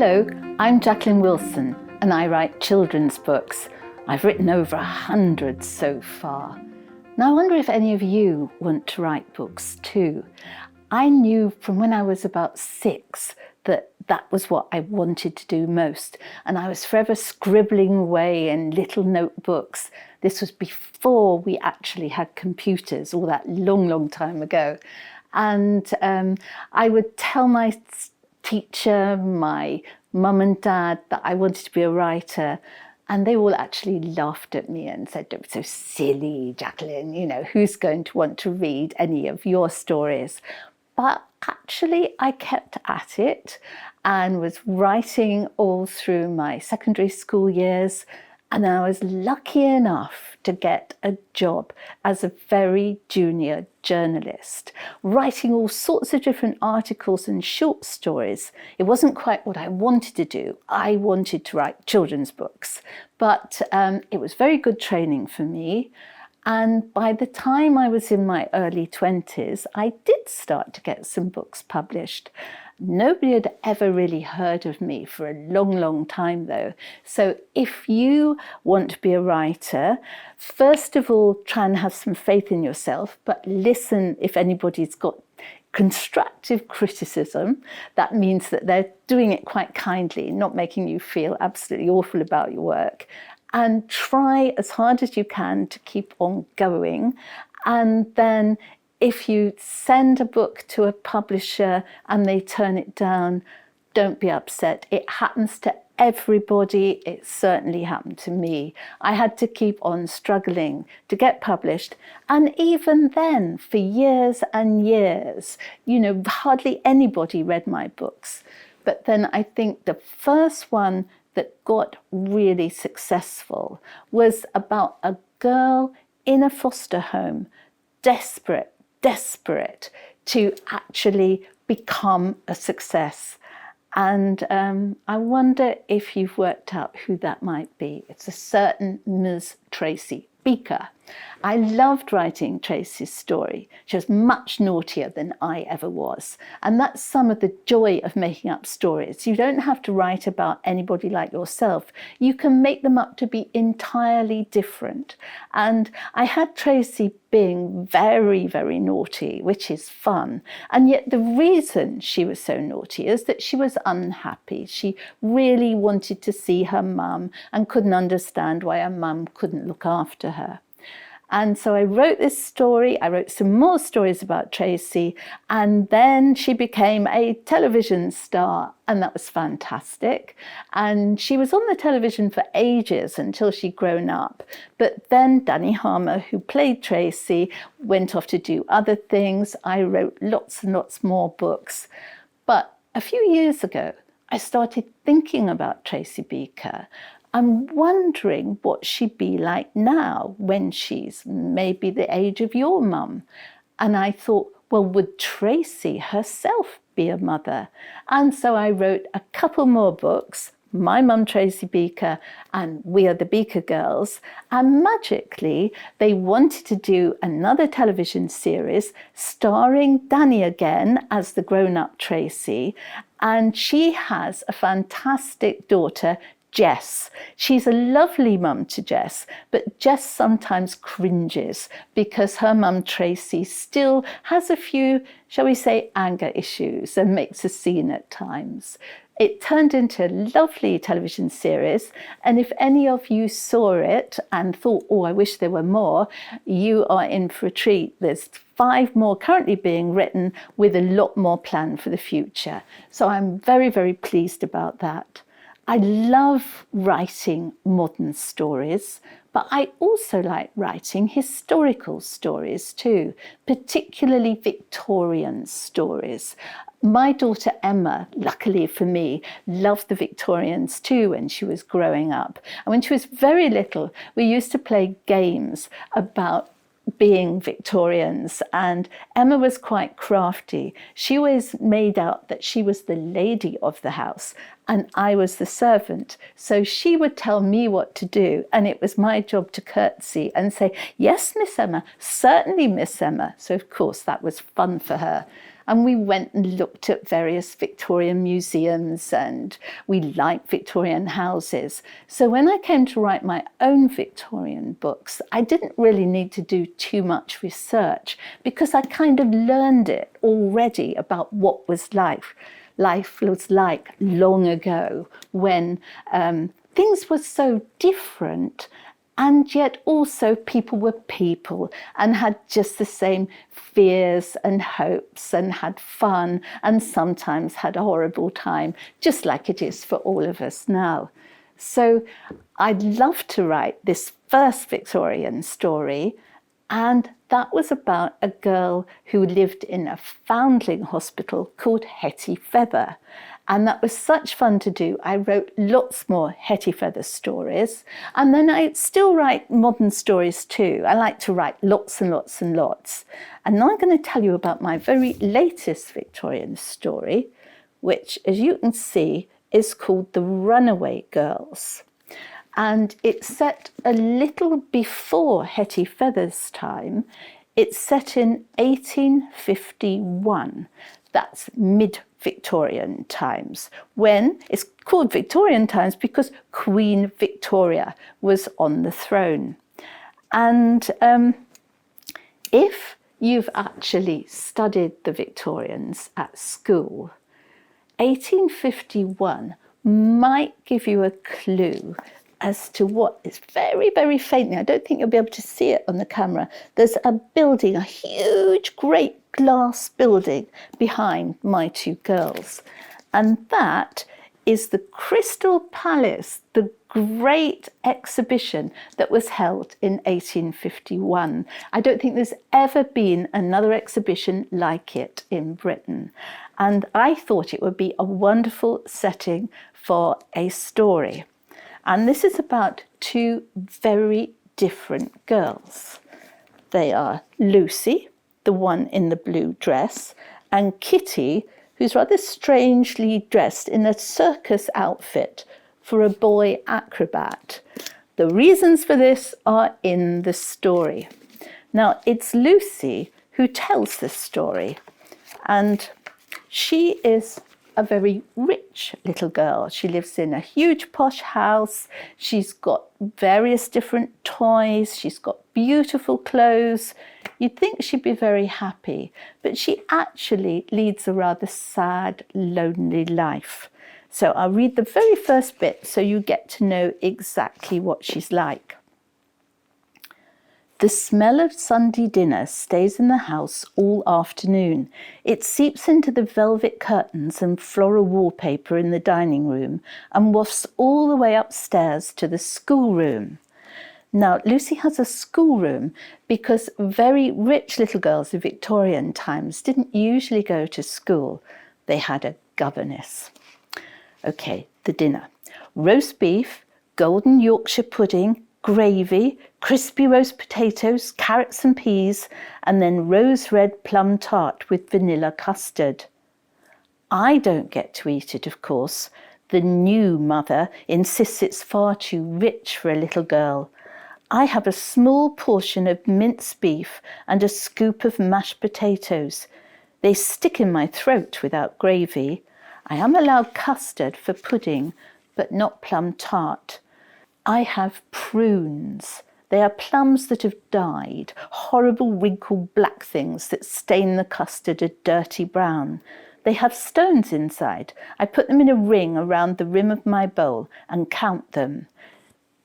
Hello, I'm Jacqueline Wilson and I write children's books. I've written over 100 so far. Now I wonder if any of you want to write books too. I knew from when I was about 6 that was what I wanted to do most, and I was forever scribbling away in little notebooks. This was before we actually had computers, all that long time ago. And I would tell my teacher, my mum and dad, that I wanted to be a writer, and they all actually laughed at me and said, "Don't be so silly, Jacqueline, who's going to want to read any of your stories?" But actually I kept at it and was writing all through my secondary school years, and I was lucky enough to get a job as a very junior journalist, writing all sorts of different articles and short stories. It wasn't quite what I wanted to do. I wanted to write children's books, but it was very good training for me. And by the time I was in my early 20s, I did start to get some books published. Nobody had ever really heard of me for a long time though. So if you want to be a writer, first of all, try and have some faith in yourself, but listen if anybody's got constructive criticism. That means that they're doing it quite kindly, not making you feel absolutely awful about your work. And try as hard as you can to keep on going. And then if you send a book to a publisher and they turn it down, don't be upset. It happens to everybody. It certainly happened to me. I had to keep on struggling to get published. And even then, for years and years, hardly anybody read my books. But then I think the first one that got really successful was about a girl in a foster home, desperate to actually become a success. And I wonder if you've worked out who that might be. It's a certain Ms. Tracy Beaker. I loved writing Tracy's story. She was much naughtier than I ever was. And that's some of the joy of making up stories. You don't have to write about anybody like yourself. You can make them up to be entirely different. And I had Tracy being very naughty, which is fun. And yet the reason she was so naughty is that she was unhappy. She really wanted to see her mum and couldn't understand why her mum couldn't look after her. And so I wrote this story, I wrote some more stories about Tracy, and then she became a television star, and that was fantastic. And she was on the television for ages until she'd grown up. But then Danny Harmer, who played Tracy, went off to do other things. I wrote lots and lots more books. But a few years ago, I started thinking about Tracy Beaker. I'm wondering what she'd be like now when she's maybe the age of your mum. And I thought, well, would Tracy herself be a mother? And so I wrote a couple more books, My Mum Tracy Beaker and We Are the Beaker Girls. And magically, they wanted to do another television series starring Danny again as the grown-up Tracy. And she has a fantastic daughter, Jess. She's a lovely mum to Jess, but Jess sometimes cringes because her mum Tracy still has a few, shall we say, anger issues and makes a scene at times. It turned into a lovely television series, and if any of you saw it and thought, oh, I wish there were more, you are in for a treat. There's 5 more currently being written with a lot more planned for the future. So I'm very pleased about that. I love writing modern stories, but I also like writing historical stories too, particularly Victorian stories. My daughter Emma, luckily for me, loved the Victorians too when she was growing up. And when she was very little, we used to play games about being Victorians, and Emma was quite crafty. She always made out that she was the lady of the house and I was the servant. So she would tell me what to do, and it was my job to curtsy and say, "Yes, Miss Emma, certainly, Miss Emma." So of course that was fun for her. and we went and looked at various Victorian museums, and we liked Victorian houses. So when I came to write my own Victorian books, I didn't really need to do too much research because I kind of learned it already about what life was like long ago, when things were so different, and yet also people were people and had just the same fears and hopes and had fun and sometimes had a horrible time, just like it is for all of us now. So I'd love to write this first Victorian story, and that was about a girl who lived in a foundling hospital called Hetty Feather. And that was such fun to do. I wrote lots more Hetty Feather stories. And then I still write modern stories too. I like to write lots and lots and lots. And now I'm going to tell you about my very latest Victorian story, which, as you can see, is called The Runaway Girls. And it's set a little before Hetty Feather's time. It's set in 1851. That's mid-Victorian times, when it's called Victorian times because Queen Victoria was on the throne. And if you've actually studied the Victorians at school, 1851 might give you a clue as to what is very, very faintly. I don't think you'll be able to see it on the camera. There's a building, a huge, great glass building behind my two girls. And that is the Crystal Palace, the great exhibition that was held in 1851. I don't think there's ever been another exhibition like it in Britain. And I thought it would be a wonderful setting for a story. And this is about two very different girls. They are Lucy, the one in the blue dress, and Kitty, who's rather strangely dressed in a circus outfit for a boy acrobat. The reasons for this are in the story. Now, it's Lucy who tells this story, and she is a very rich little girl. She lives in a huge posh house. She's got various different toys. She's got beautiful clothes. You'd think she'd be very happy, but she actually leads a rather sad, lonely life. So I'll read the very first bit so you get to know exactly what she's like. The smell of Sunday dinner stays in the house all afternoon. It seeps into the velvet curtains and floral wallpaper in the dining room and wafts all the way upstairs to the schoolroom. Now, Lucy has a schoolroom because very rich little girls in Victorian times didn't usually go to school. They had a governess. Okay, the dinner. Roast beef, golden Yorkshire pudding, gravy, crispy roast potatoes, carrots and peas, and then rose red plum tart with vanilla custard. I don't get to eat it, of course. The new mother insists it's far too rich for a little girl. I have a small portion of minced beef and a scoop of mashed potatoes. They stick in my throat without gravy. I am allowed custard for pudding, but not plum tart. I have prunes. They are plums that have died, horrible wrinkled black things that stain the custard a dirty brown. They have stones inside. I put them in a ring around the rim of my bowl and count them.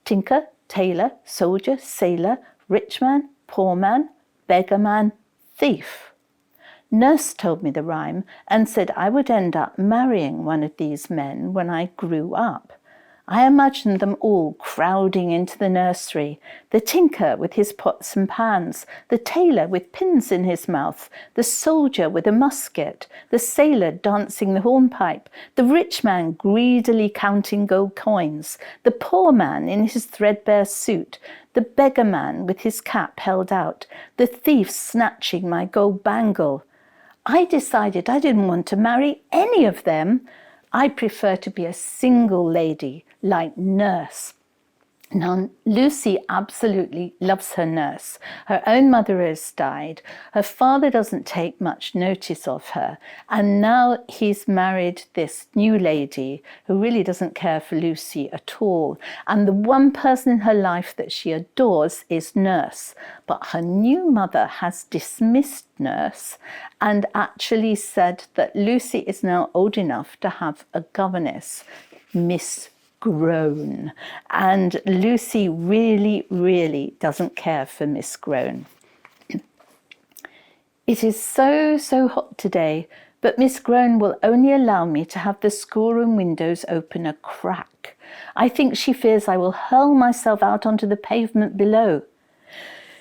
Tinker, tailor, soldier, sailor, rich man, poor man, beggar man, thief. Nurse told me the rhyme and said I would end up marrying one of these men when I grew up. I imagined them all crowding into the nursery, the tinker with his pots and pans, the tailor with pins in his mouth, the soldier with a musket, the sailor dancing the hornpipe, the rich man greedily counting gold coins, the poor man in his threadbare suit, the beggar man with his cap held out, the thief snatching my gold bangle. I decided I didn't want to marry any of them. I prefer to be a single lady like Nurse. Now, Lucy absolutely loves her nurse. Her own mother has died. Her father doesn't take much notice of her. And now he's married this new lady who really doesn't care for Lucy at all. And the one person in her life that she adores is Nurse. But her new mother has dismissed Nurse and actually said that Lucy is now old enough to have a governess, Miss Grown. And Lucy really doesn't care for Miss Grown. It is so hot today, but Miss Grown will only allow me to have the schoolroom windows open a crack. I think she fears I will hurl myself out onto the pavement below.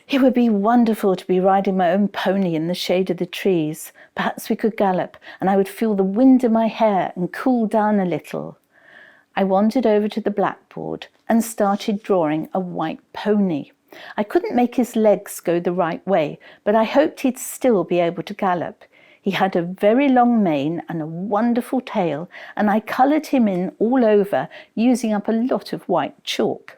It would be wonderful to be riding my own pony in the shade of the trees. Perhaps we could gallop, and I would feel the wind in my hair and cool down a little. I wandered over to the blackboard and started drawing a white pony. I couldn't make his legs go the right way, but I hoped he'd still be able to gallop. He had a very long mane and a wonderful tail, and I coloured him in all over, using up a lot of white chalk.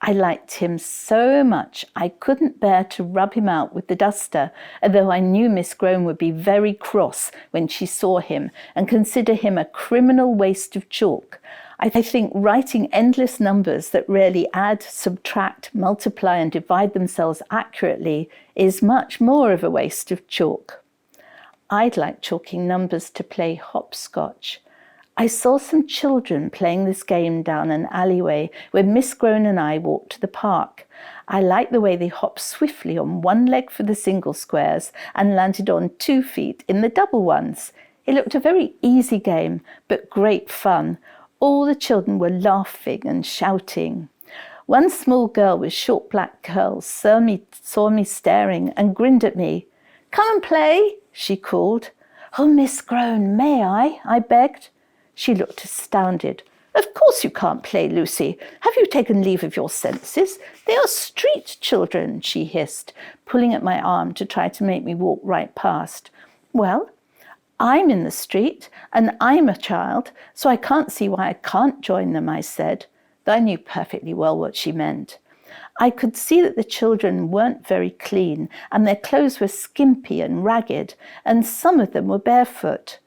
I liked him so much I couldn't bear to rub him out with the duster, although I knew Miss Grown would be very cross when she saw him and consider him a criminal waste of chalk. I think writing endless numbers that rarely add, subtract, multiply and divide themselves accurately is much more of a waste of chalk. I'd like chalking numbers to play hopscotch. I saw some children playing this game down an alleyway when Miss Grown and I walked to the park. I liked the way they hopped swiftly on one leg for the single squares and landed on 2 feet in the double ones. It looked a very easy game, but great fun. All the children were laughing and shouting. One small girl with short black curls saw me staring and grinned at me. "Come and play," she called. "Oh, Miss Grown, may I begged. She looked astounded. "Of course you can't play, Lucy. Have you taken leave of your senses? They are street children," she hissed, pulling at my arm to try to make me walk right past. "Well, I'm in the street and I'm a child, so I can't see why I can't join them," I said, though I knew perfectly well what she meant. I could see that the children weren't very clean and their clothes were skimpy and ragged, and some of them were barefoot.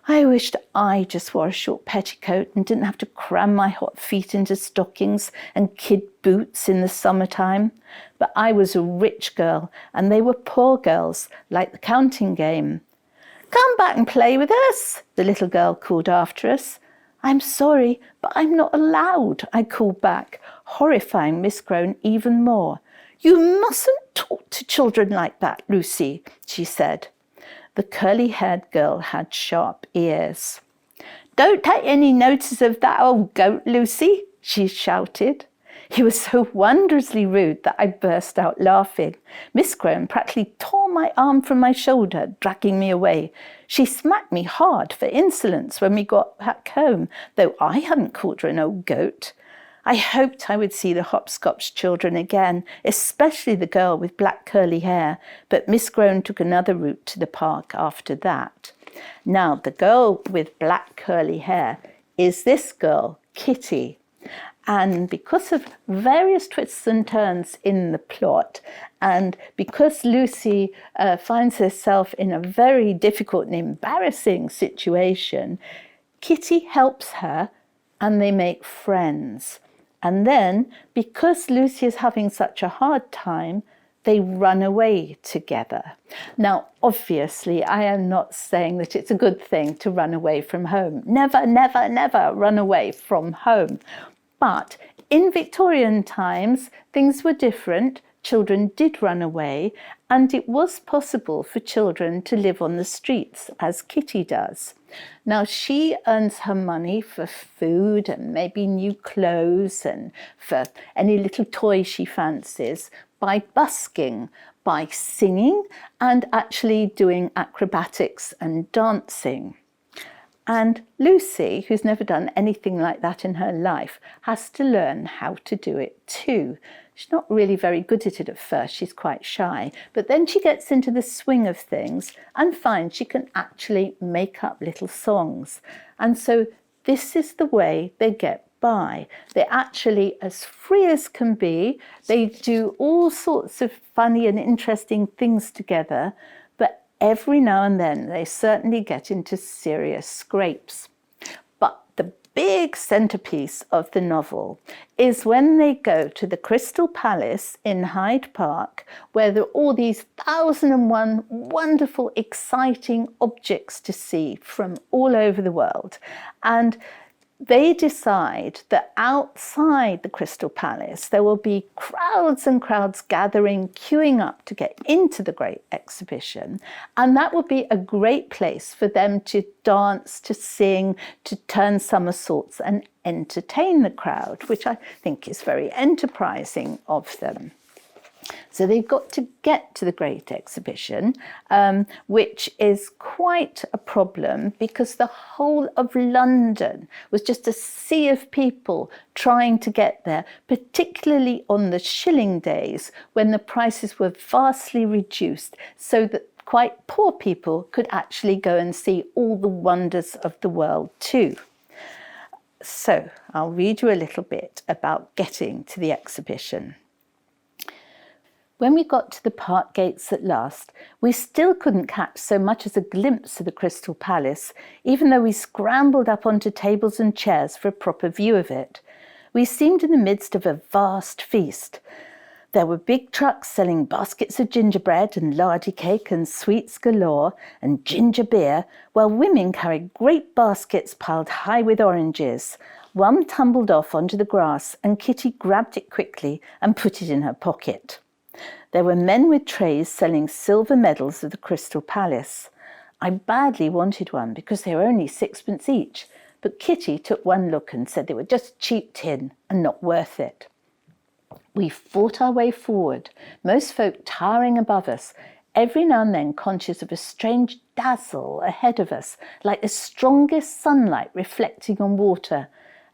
I wished I just wore a short petticoat and didn't have to cram my hot feet into stockings and kid boots in the summertime. But I was a rich girl and they were poor girls, like the counting game. "Come back and play with us," the little girl called after us. "I'm sorry, but I'm not allowed," I called back, horrifying Miss Grown even more. "You mustn't talk to children like that, Lucy," she said. The curly-haired girl had sharp ears. "Don't take any notice of that old goat, Lucy," she shouted. He was so wondrously rude that I burst out laughing. Miss Grown practically tore my arm from my shoulder, dragging me away. She smacked me hard for insolence when we got back home, though I hadn't called her an old goat. I hoped I would see the hopscotch children again, especially the girl with black curly hair, but Miss Grown took another route to the park after that. Now, the girl with black curly hair is this girl, Kitty. And because of various twists and turns in the plot, and because Lucy finds herself in a very difficult and embarrassing situation, Kitty helps her and they make friends. And then, because Lucy is having such a hard time, they run away together. Now, obviously, I am not saying that it's a good thing to run away from home. Never, never, never run away from home. But in Victorian times, things were different. Children did run away, and it was possible for children to live on the streets, as Kitty does. Now, she earns her money for food and maybe new clothes and for any little toy she fancies by busking, by singing, and actually doing acrobatics and dancing. And Lucy, who's never done anything like that in her life, has to learn how to do it too. She's not really very good at it at first, she's quite shy, but then she gets into the swing of things and finds she can actually make up little songs. And so this is the way they get by. They're actually as free as can be. They do all sorts of funny and interesting things together, but every now and then they certainly get into serious scrapes. But the big centerpiece of the novel is when they go to the Crystal Palace in Hyde Park, where there are all these 1,001 wonderful, exciting objects to see from all over the world. And they decide that outside the Crystal Palace, there will be crowds and crowds gathering, queuing up to get into the great exhibition. And that would be a great place for them to dance, to sing, to turn somersaults and entertain the crowd, which I think is very enterprising of them. So they've got to get to the Great Exhibition, which is quite a problem because the whole of London was just a sea of people trying to get there, particularly on the shilling days when the prices were vastly reduced so that quite poor people could actually go and see all the wonders of the world too. So I'll read you a little bit about getting to the exhibition. When we got to the park gates at last, we still couldn't catch so much as a glimpse of the Crystal Palace, even though we scrambled up onto tables and chairs for a proper view of it. We seemed in the midst of a vast feast. There were big trucks selling baskets of gingerbread and lardy cake and sweets galore and ginger beer, while women carried great baskets piled high with oranges. One tumbled off onto the grass and Kitty grabbed it quickly and put it in her pocket. There were men with trays selling silver medals of the Crystal Palace. I badly wanted one because they were only 6pence each, but Kitty took one look and said they were just cheap tin and not worth it. We fought our way forward, most folk towering above us, every now and then conscious of a strange dazzle ahead of us, like the strongest sunlight reflecting on water,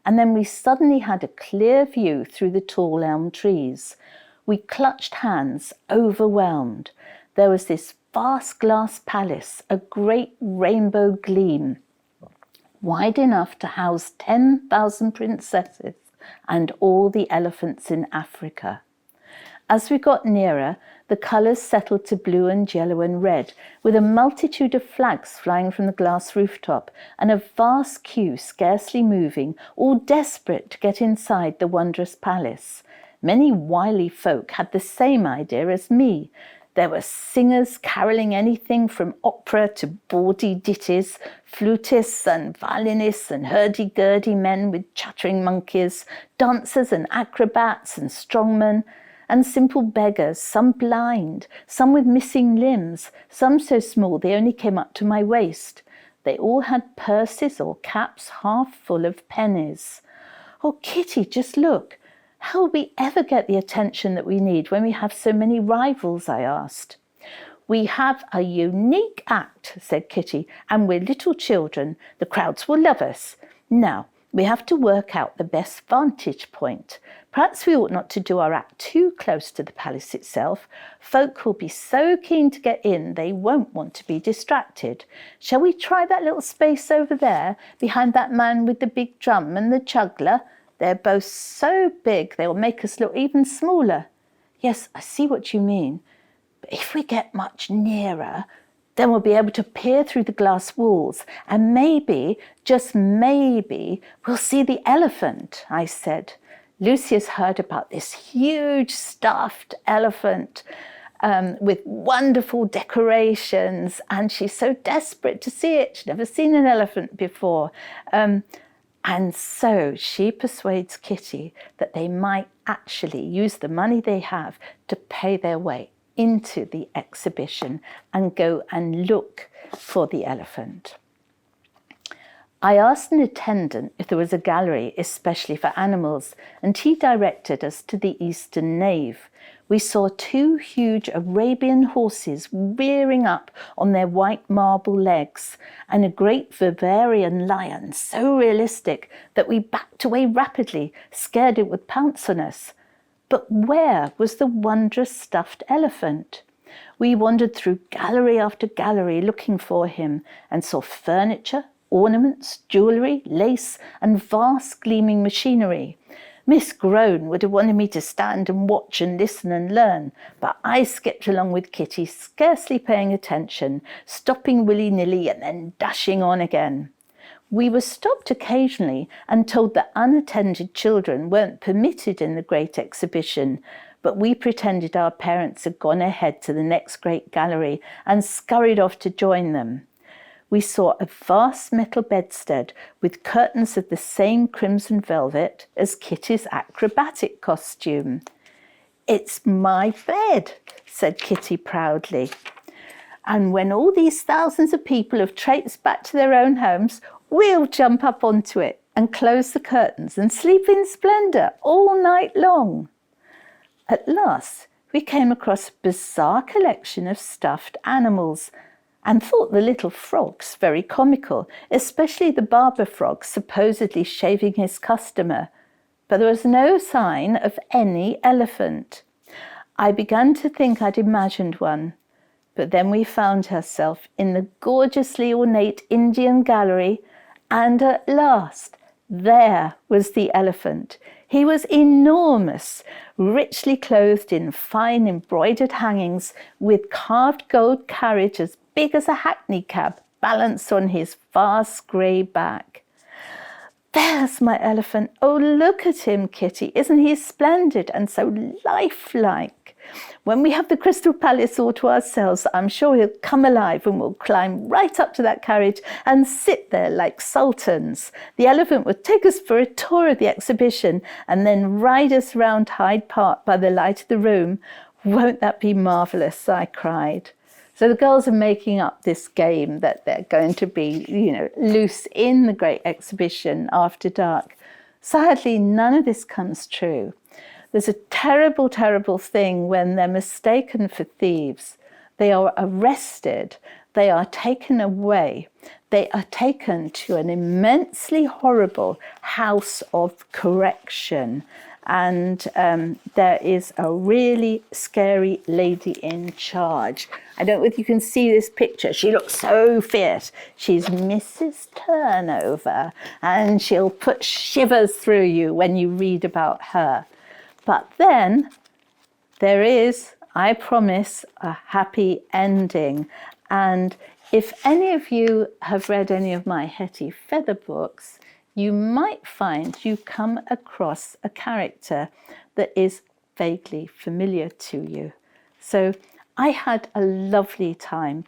and then we suddenly had a clear view through the tall elm trees. We clutched hands, overwhelmed. There was this vast glass palace, a great rainbow gleam, wide enough to house 10,000 princesses and all the elephants in Africa. As we got nearer, the colours settled to blue and yellow and red, with a multitude of flags flying from the glass rooftop, and a vast queue scarcely moving, all desperate to get inside the wondrous palace. Many wily folk had the same idea as me. There were singers carolling anything from opera to bawdy ditties, flutists and violinists and hurdy-gurdy men with chattering monkeys, dancers and acrobats and strongmen, and simple beggars, some blind, some with missing limbs, some so small they only came up to my waist. They all had purses or caps half full of pennies. Oh, Kitty, just look. How will we ever get the attention that we need when we have so many rivals? I asked. We have a unique act, said Kitty, and we're little children. The crowds will love us. Now, we have to work out the best vantage point. Perhaps we ought not to do our act too close to the palace itself. Folk will be so keen to get in, they won't want to be distracted. Shall we try that little space over there, behind that man with the big drum and the juggler? They're both so big they will make us look even smaller. Yes, I see what you mean. But if we get much nearer, then we'll be able to peer through the glass walls and maybe, just maybe, we'll see the elephant, I said. Lucy has heard about this huge stuffed elephant with wonderful decorations, and she's so desperate to see it. She's never seen an elephant before. And so she persuades Kitty that they might actually use the money they have to pay their way into the exhibition and go and look for the elephant. I asked an attendant if there was a gallery especially for animals, and he directed us to the eastern nave. We saw 2 huge Arabian horses rearing up on their white marble legs, and a great Bavarian lion so realistic that we backed away rapidly, scared it would pounce on us. But where was the wondrous stuffed elephant? We wandered through gallery after gallery looking for him, and saw furniture, ornaments, jewellery, lace and vast gleaming machinery. Miss Groan would have wanted me to stand and watch and listen and learn, but I skipped along with Kitty, scarcely paying attention, stopping willy-nilly and then dashing on again. We were stopped occasionally and told that unattended children weren't permitted in the great exhibition, but we pretended our parents had gone ahead to the next great gallery and scurried off to join them. We saw a vast metal bedstead with curtains of the same crimson velvet as Kitty's acrobatic costume. "It's my bed," said Kitty proudly. "And when all these thousands of people have traipsed back to their own homes, we'll jump up onto it and close the curtains and sleep in splendour all night long." At last, we came across a bizarre collection of stuffed animals and thought the little frogs very comical, especially the barber frog supposedly shaving his customer. But there was no sign of any elephant. I began to think I'd imagined one, but then we found ourselves in the gorgeously ornate Indian gallery, and at last, there was the elephant. He was enormous, richly clothed in fine embroidered hangings, with carved gold carriage as big as a hackney cab balanced on his vast grey back. "There's my elephant. Oh, look at him, Kitty. Isn't he splendid and so lifelike? When we have the Crystal Palace all to ourselves, I'm sure he'll come alive and we'll climb right up to that carriage and sit there like sultans. The elephant will take us for a tour of the exhibition and then ride us round Hyde Park by the light of the room. Won't that be marvellous?" I cried. So the girls are making up this game that they're going to be, loose in the great exhibition after dark. Sadly, none of this comes true. There's a terrible, terrible thing when they're mistaken for thieves. They are arrested. They are taken away. They are taken to an immensely horrible house of correction. And there is a really scary lady in charge. I don't know if you can see this picture. She looks so fierce. She's Mrs. Turnover, and she'll put shivers through you when you read about her. But then there is, I promise, a happy ending. And if any of you have read any of my Hetty Feather books, you might find you come across a character that is vaguely familiar to you. So I had a lovely time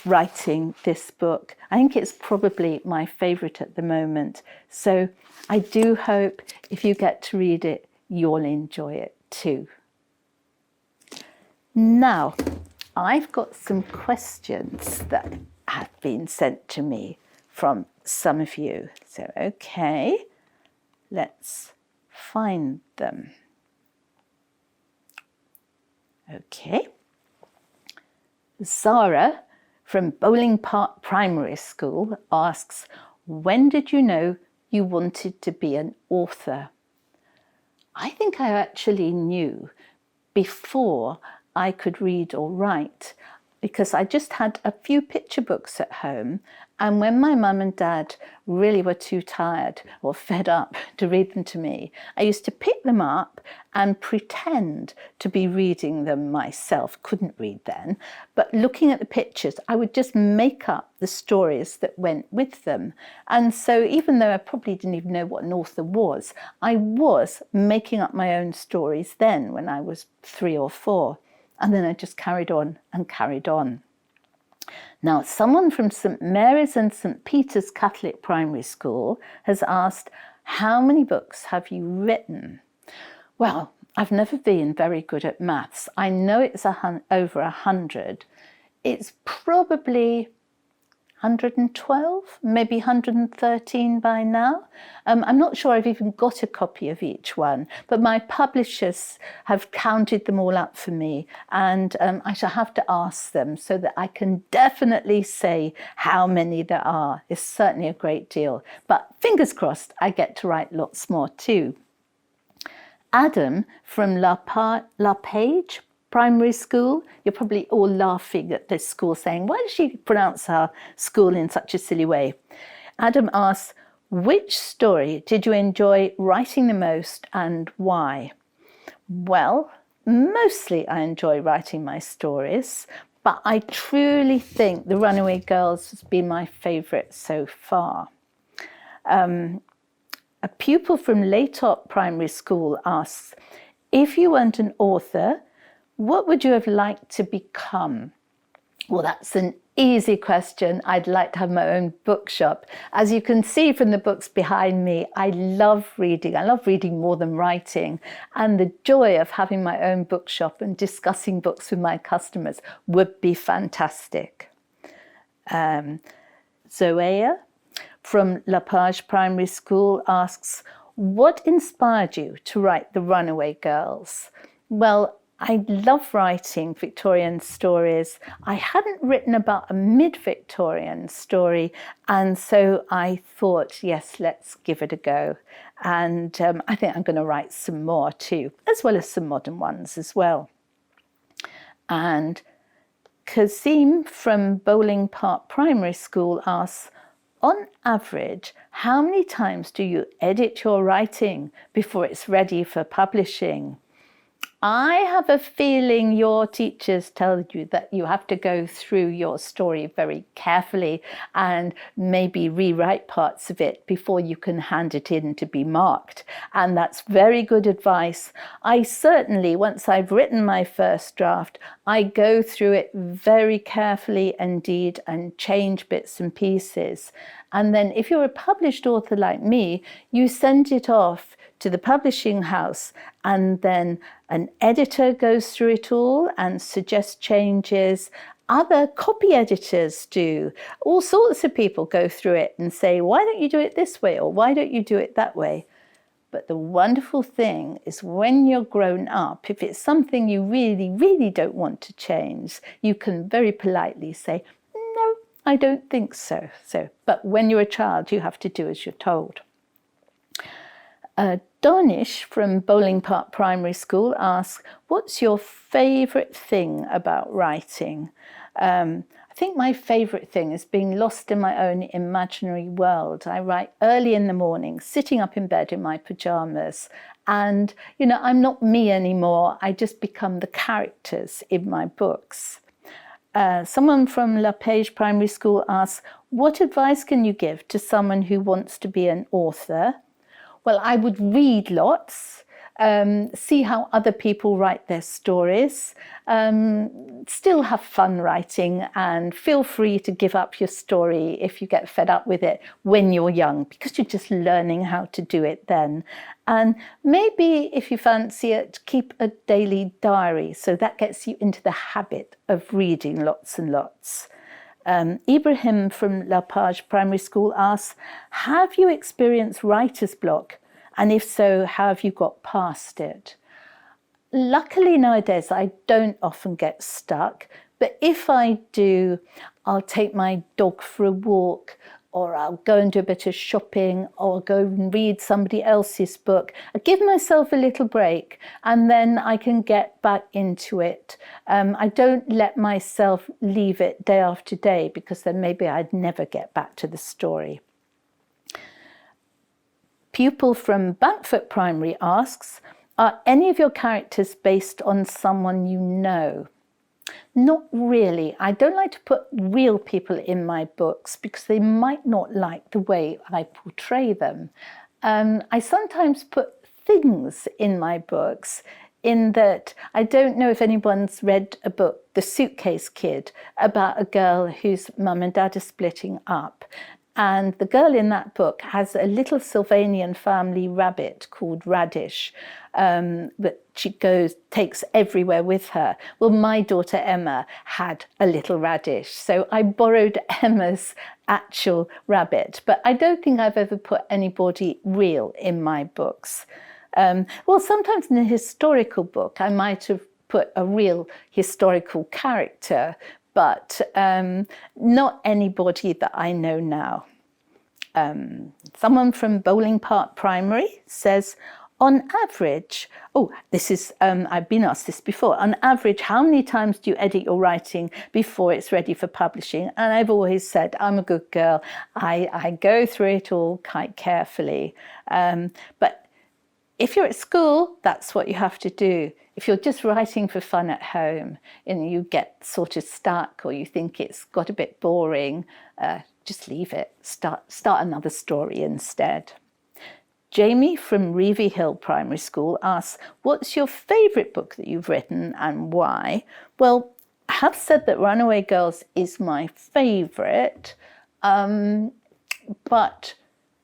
writing this book. I think it's probably my favourite at the moment. So I do hope if you get to read it, you'll enjoy it too. Now, I've got some questions that have been sent to me from some of you. So, okay, let's find them. Okay. Zara from Bowling Park Primary School asks, "When did you know you wanted to be an author?" I think I actually knew before I could read or write, because I just had a few picture books at home, and when my mum and dad really were too tired or fed up to read them to me, I used to pick them up and pretend to be reading them myself. Couldn't read then, but looking at the pictures, I would just make up the stories that went with them. And so even though I probably didn't even know what an author was, I was making up my own stories then when I was 3 or 4. And then I just carried on and carried on. Now, someone from St Mary's and St Peter's Catholic Primary School has asked, "How many books have you written?" Well, I've never been very good at maths. I know it's over 100. It's probably 112, maybe 113 by now. I'm not sure I've even got a copy of each one, but my publishers have counted them all up for me, and I shall have to ask them so that I can definitely say how many there are. It's certainly a great deal, but fingers crossed I get to write lots more too. Adam from La Page Primary School. You're probably all laughing at this school saying, "Why does she pronounce her school in such a silly way?" Adam asks, which story did you enjoy writing the most and why? Well, mostly I enjoy writing my stories, but I truly think The Runaway Girls has been my favourite so far. A pupil from Laytop Primary School asks, if you weren't an author, what would you have liked to become? Well, that's an easy question. I'd like to have my own bookshop. As you can see from the books behind me, I love reading. I love reading more than writing. And the joy of having my own bookshop and discussing books with my customers would be fantastic. Zoea from La Page Primary School asks, what inspired you to write The Runaway Girls? Well, I love writing Victorian stories. I hadn't written about a mid-Victorian story, and so I thought, yes, let's give it a go. And I think I'm going to write some more too, as well as some modern ones as well. And Kazim from Bowling Park Primary School asks, on average, how many times do you edit your writing before it's ready for publishing? I have a feeling your teachers tell you that you have to go through your story very carefully and maybe rewrite parts of it before you can hand it in to be marked. And that's very good advice. I certainly, once I've written my first draft, I go through it very carefully indeed and change bits and pieces. And then if you're a published author like me, you send it off to the publishing house, and then an editor goes through it all and suggests changes. Other copy editors do. All sorts of people go through it and say, why don't you do it this way, or why don't you do it that way? But the wonderful thing is when you're grown up, if it's something you really, really don't want to change, you can very politely say, no, I don't think so. But when you're a child, you have to do as you're told. Donish from Bowling Park Primary School asks, what's your favourite thing about writing? I think my favourite thing is being lost in my own imaginary world. I write early in the morning, sitting up in bed in my pyjamas. And, you know, I'm not me anymore. I just become the characters in my books. Someone from La Page Primary School asks, what advice can you give to someone who wants to be an author? Well, I would read lots, see how other people write their stories, still have fun writing, and feel free to give up your story if you get fed up with it when you're young, because you're just learning how to do it then. And maybe if you fancy it, keep a daily diary, so that gets you into the habit of reading lots and lots. Ibrahim from La Page Primary School asks, have you experienced writer's block? And if so, how have you got past it? Luckily nowadays, I don't often get stuck, but if I do, I'll take my dog for a walk, or I'll go and do a bit of shopping, or go and read somebody else's book. I give myself a little break, and then I can get back into it. I don't let myself leave it day after day, because then maybe I'd never get back to the story. Pupil from Bradford Primary asks, are any of your characters based on someone you know? Not really. I don't like to put real people in my books because they might not like the way I portray them. I sometimes put things in my books, in that I don't know if anyone's read a book, The Suitcase Kid, about a girl whose mum and dad are splitting up. And the girl in that book has a little Sylvanian family rabbit called Radish that she takes everywhere with her. Well, my daughter Emma had a little radish, so I borrowed Emma's actual rabbit. But I don't think I've ever put anybody real in my books. Well, sometimes in a historical book, I might have put a real historical character, but not anybody that I know now. Someone from Bowling Park Primary says, On average, I've been asked this before, on average, how many times do you edit your writing before it's ready for publishing? And I've always said, I'm a good girl. I go through it all quite carefully. But if you're at school, that's what you have to do. If you're just writing for fun at home and you get sort of stuck or you think it's got a bit boring, just leave it. Start another story instead. Jamie from Reevy Hill Primary School asks, what's your favourite book that you've written and why? Well, I have said that Runaway Girls is my favourite, but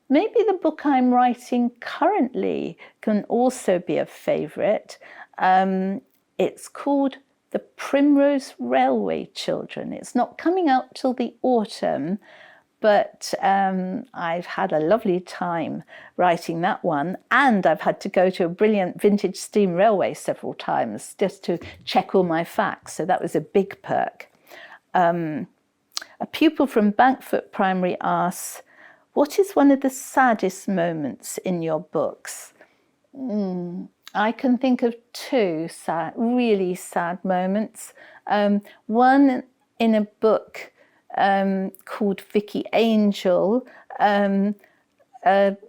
maybe the book I'm writing currently can also be a favourite. It's called The Primrose Railway Children. It's not coming out till the autumn, but I've had a lovely time writing that one, and I've had to go to a brilliant vintage steam railway several times just to check all my facts, so that was a big perk. A pupil from Bradford Primary asks, what is one of the saddest moments in your books? I can think of two really sad moments. One in a book called Vicky Angel.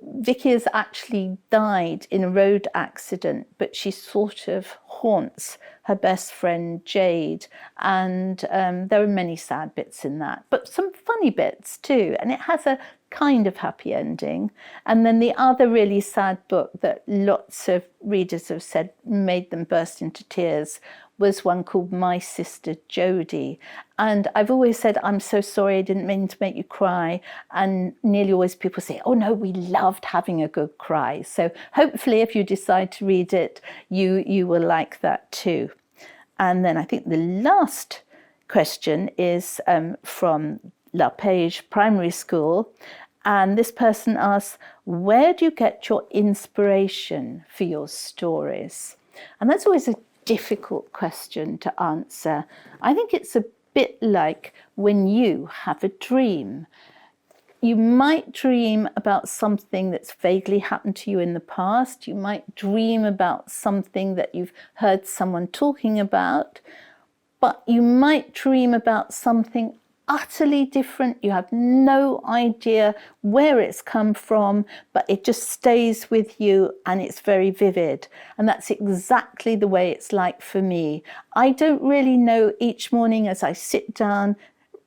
Vicky has actually died in a road accident, but she sort of haunts her best friend Jade, and there are many sad bits in that, but some funny bits too, and it has a kind of happy ending. And then the other really sad book that lots of readers have said made them burst into tears was one called My Sister Jodie. And I've always said, I'm so sorry, I didn't mean to make you cry. And nearly always people say, oh no, we loved having a good cry. So hopefully if you decide to read it, you will like that too. And then I think the last question is from La Page Primary School. And this person asks, where do you get your inspiration for your stories? And that's always a difficult question to answer. I think it's a bit like when you have a dream. You might dream about something that's vaguely happened to you in the past. You might dream about something that you've heard someone talking about, but you might dream about something utterly different. You have no idea where it's come from, but it just stays with you and it's very vivid. And that's exactly the way it's like for me. I don't really know each morning as I sit down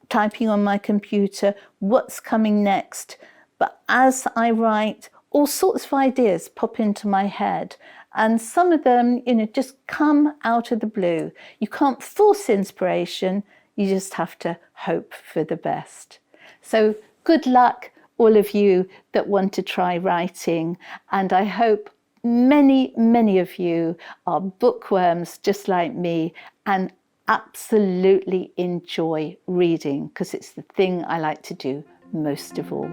typing on my computer what's coming next, but as I write, all sorts of ideas pop into my head. And some of them, just come out of the blue. You can't force inspiration. You just have to hope for the best. So good luck, all of you that want to try writing. And I hope many, many of you are bookworms just like me and absolutely enjoy reading, because it's the thing I like to do most of all.